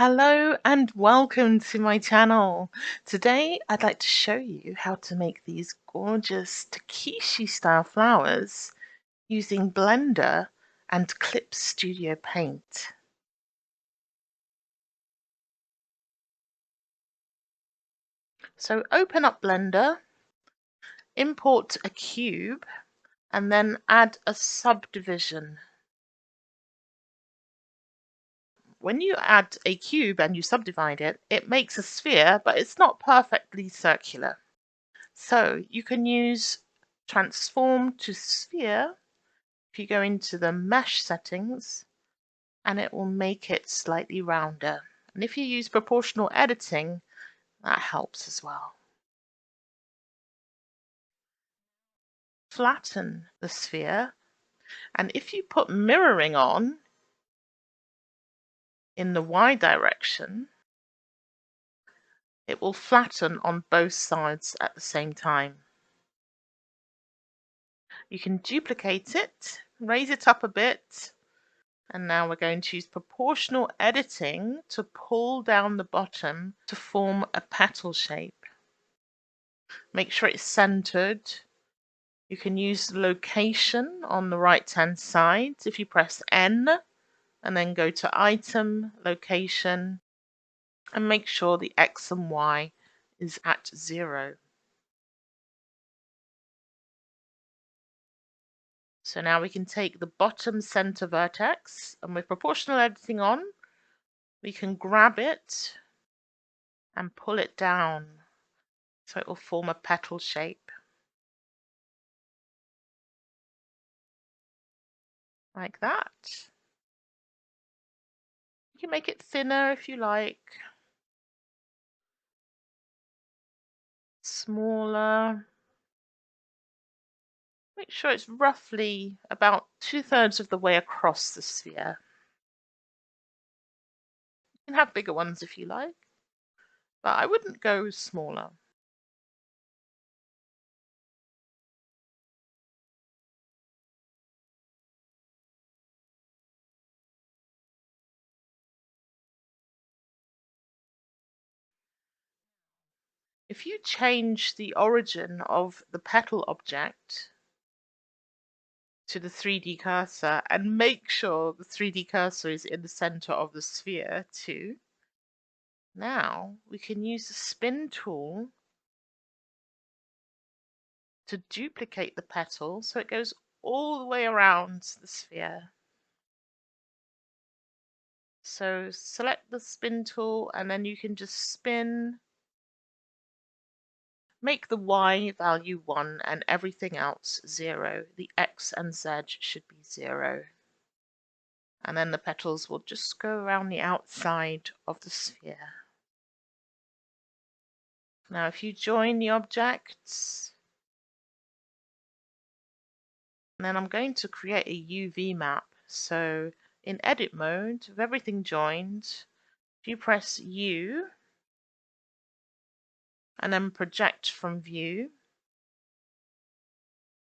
Hello and welcome to my channel. Today I'd like to show you how to make these gorgeous Takashi style flowers using Blender and Clip Studio Paint. So open up Blender, import a cube, and then add a subdivision. When you add a cube and you subdivide it, it makes a sphere, but it's not perfectly circular. So you can use transform to sphere if you go into the mesh settings, and it will make it slightly rounder. And if you use proportional editing, that helps as well. Flatten the sphere, and if you put mirroring on in the Y direction, it will flatten on both sides at the same time. You can duplicate it, raise it up a bit, and now we're going to use proportional editing to pull down the bottom to form a petal shape. Make sure it's centered. You can use location on the right hand side. If you press N and then go to item, location, and make sure the X and Y is at 0. So now we can take the bottom center vertex, and with proportional editing on, we can grab it and pull it down so it will form a petal shape. Like that. You can make it thinner if you like, smaller. Make sure it's roughly about 2/3 of the way across the sphere. You can have bigger ones if you like, but I wouldn't go smaller. If you change the origin of the petal object to the 3D cursor and make sure the 3D cursor is in the center of the sphere too, now we can use the spin tool to duplicate the petal so it goes all the way around the sphere. So select the spin tool and then you can just spin. Make the Y value 1 and everything else 0. The X and Z should be 0. And then the petals will just go around the outside of the sphere. Now if you join the objects, then I'm going to create a UV map. So in edit mode, with everything joined, if you press U and then project from view,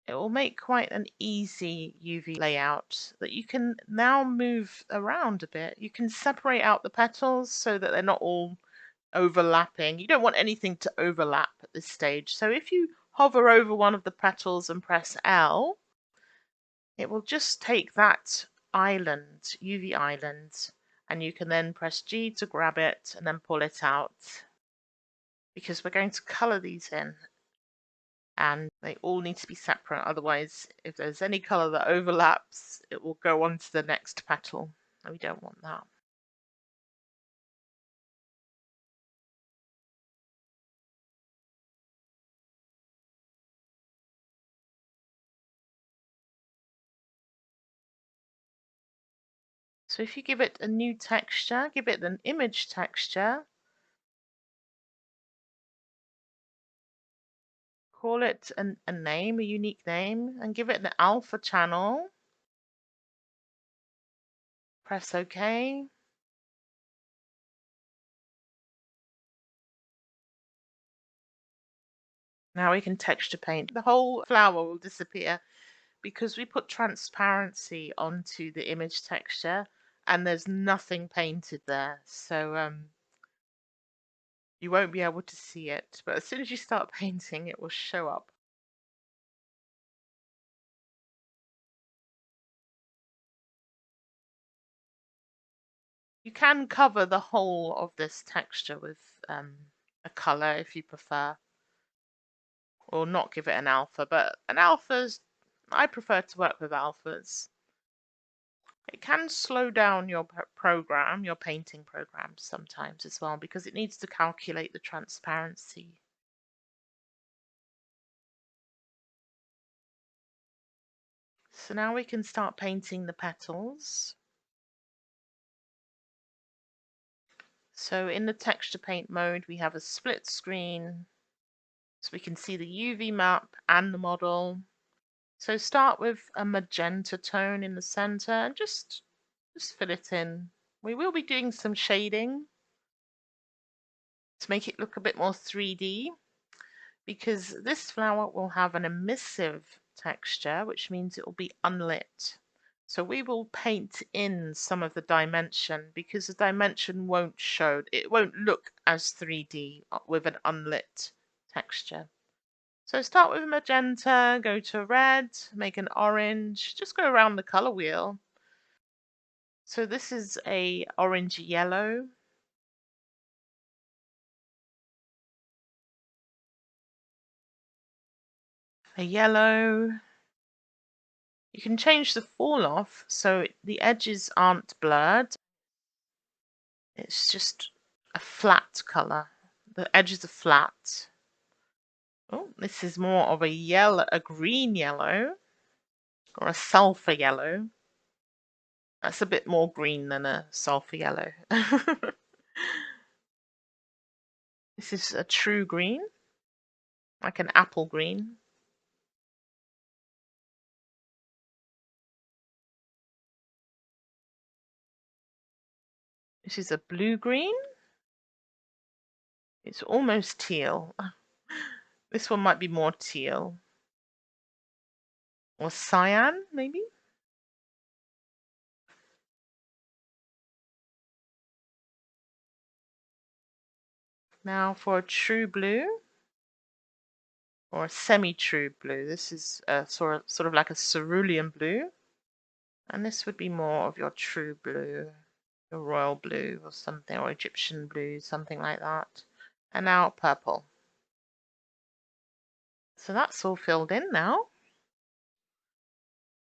it will make quite an easy UV layout that you can now move around a bit. You can separate out the petals so that they're not all overlapping. You don't want anything to overlap at this stage. So if you hover over one of the petals and press L, it will just take that island, UV island, and you can then press G to grab it and then pull it out, because we're going to color these in and they all need to be separate. Otherwise, if there's any color that overlaps, it will go on to the next petal, and we don't want that. So if you give it a new texture, give it an image texture, call it a name, a unique name, and give it an alpha channel. Press OK. Now we can texture paint. The whole flower will disappear because we put transparency onto the image texture, and there's nothing painted there. So you won't be able to see it. But as soon as you start painting, it will show up. You can cover the whole of this texture with a color if you prefer, or not give it an alpha. But an alpha's, I prefer to work with alphas. It can slow down your program, your painting program sometimes as well, because it needs to calculate the transparency. So now we can start painting the petals. So in the texture paint mode, we have a split screen, so we can see the UV map and the model. So start with a magenta tone in the center and just fill it in. We will be doing some shading to make it look a bit more 3D, because this flower will have an emissive texture, which means it will be unlit. So we will paint in some of the dimension, because the dimension won't show, it won't look as 3D with an unlit texture. So start with magenta, go to red, make an orange, just go around the color wheel. So this is a orange yellow. A yellow. You can change the fall off so the edges aren't blurred. It's just a flat color. The edges are flat. Oh, this is more of a yellow, a green yellow, or a sulfur yellow. That's a bit more green than a sulfur yellow. This is a true green, like an apple green. This is a blue green. It's almost teal. This one might be more teal. Or cyan, maybe? Now for a true blue, or a semi-true blue. This is sort of like a cerulean blue. And this would be more of your true blue, your royal blue or something, or Egyptian blue, something like that. And now purple. So that's all filled in now.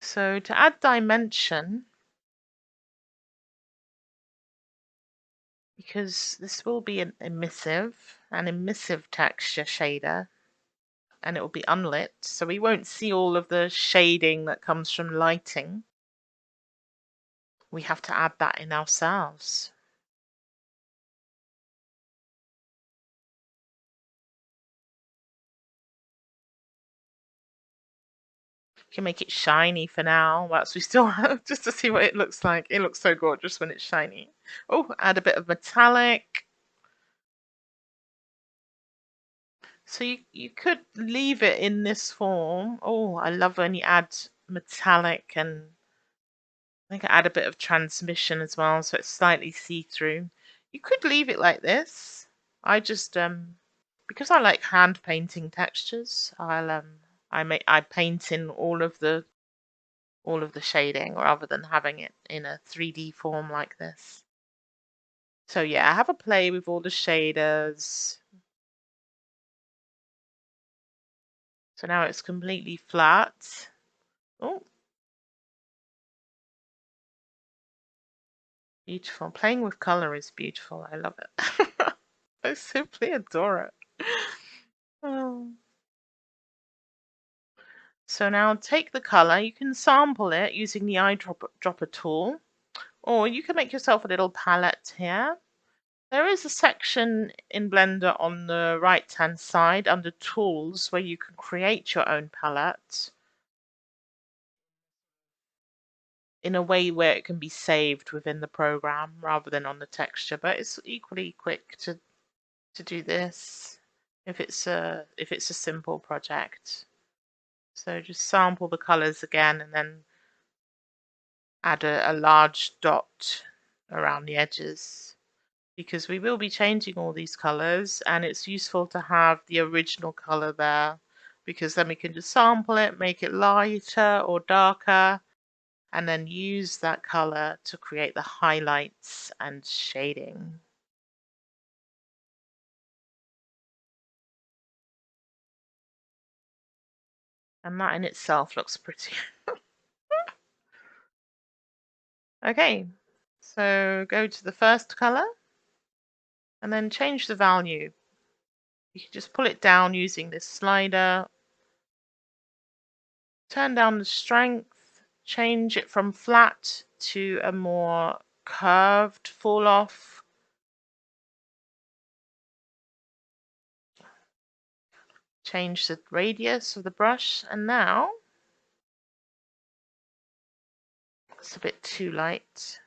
So to add dimension, because this will be an emissive texture shader, and it will be unlit, so we won't see all of the shading that comes from lighting. We have to add that in ourselves. You can make it shiny for now, whilst we still have, just to see what it looks like. It looks so gorgeous when it's shiny. Oh, add a bit of metallic. So you could leave it in this form. Oh, I love when you add metallic, and I think I add a bit of transmission as well, so it's slightly see-through. You could leave it like this. I just because I like hand painting textures, I paint in all of the shading rather than having it in a 3D form like this. So yeah, I have a play with all the shaders. So now it's completely flat. Oh, beautiful. Playing with color is beautiful. I love it. I simply adore it. Oh. So now take the color. You can sample it using the eyedropper tool, or you can make yourself a little palette here. There is a section in Blender on the right-hand side under Tools where you can create your own palette in a way where it can be saved within the program rather than on the texture, but it's equally quick to do this if it's a simple project. So just sample the colors again and then add a large dot around the edges, because we will be changing all these colors, and it's useful to have the original color there, because then we can just sample it, make it lighter or darker, and then use that color to create the highlights and shading. And that in itself looks pretty. Okay, so go to the first color and then change the value. You can just pull it down using this slider, turn down the strength, change it from flat to a more curved fall off. Change the radius of the brush, and now it's a bit too light.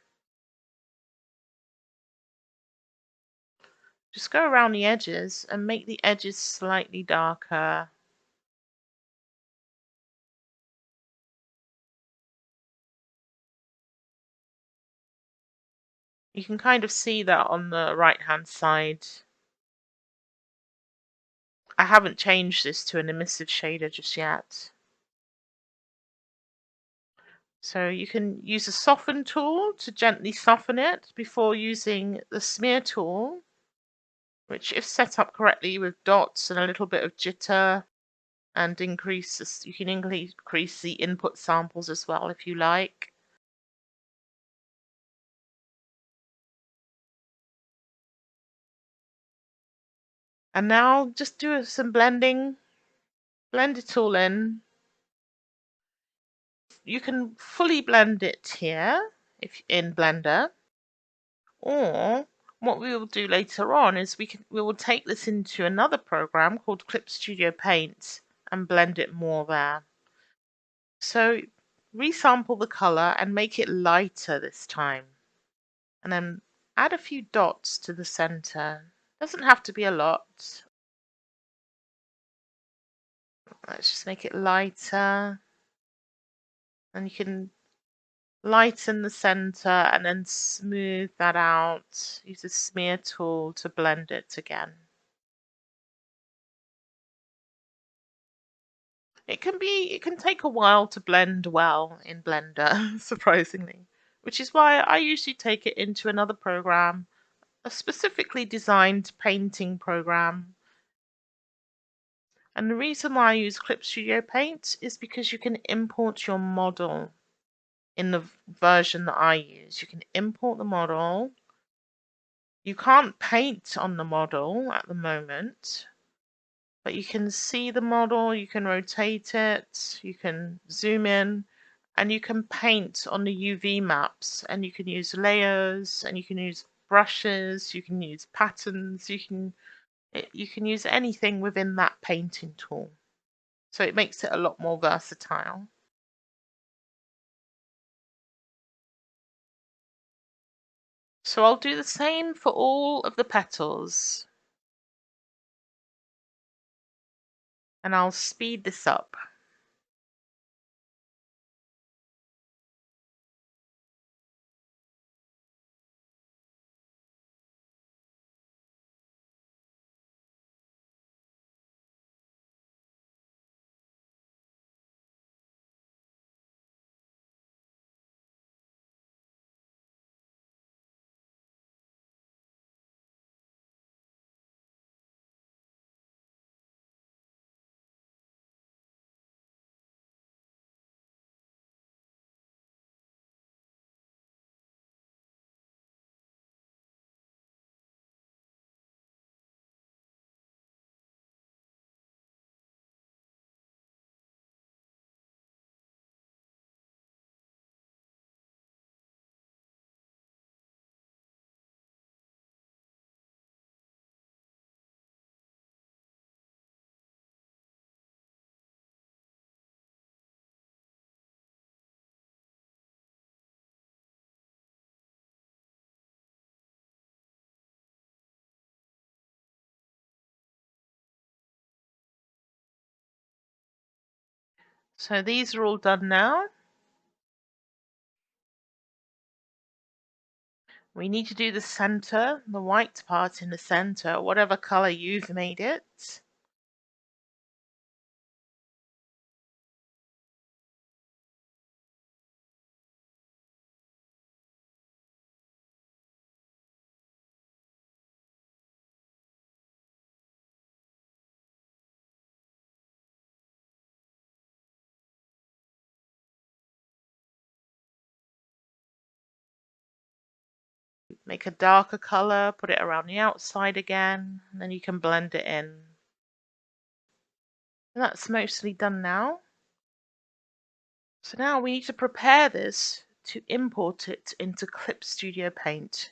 Just go around the edges and make the edges slightly darker. You can kind of see that on the right hand side. I haven't changed this to an emissive shader just yet. So you can use a soften tool to gently soften it before using the smear tool, which if set up correctly with dots and a little bit of jitter and you can increase the input samples as well if you like. And now just do some blending, blend it all in. You can fully blend it here if in Blender, or what we will do later on is we will take this into another program called Clip Studio Paint and blend it more there. So resample the color and make it lighter this time. And then add a few dots to the center. Doesn't have to be a lot. Let's just make it lighter. And you can lighten the center and then smooth that out. Use a smear tool to blend it again. It can take a while to blend well in Blender, surprisingly, which is why I usually take it into another program, a specifically designed painting program. And the reason why I use Clip Studio Paint is because you can import your model in the version that I use. You can import the model. You can't paint on the model at the moment, but you can see the model, you can rotate it, you can zoom in, and you can paint on the UV maps, and you can use layers, and you can use brushes, you can use patterns, you can use anything within that painting tool. So it makes it a lot more versatile. So I'll do the same for all of the petals, and I'll speed this up. So these are all done now. We need to do the center, the white part in the center, whatever color you've made it. Make a darker color, put it around the outside again, and then you can blend it in. And that's mostly done now. So now we need to prepare this to import it into Clip Studio Paint.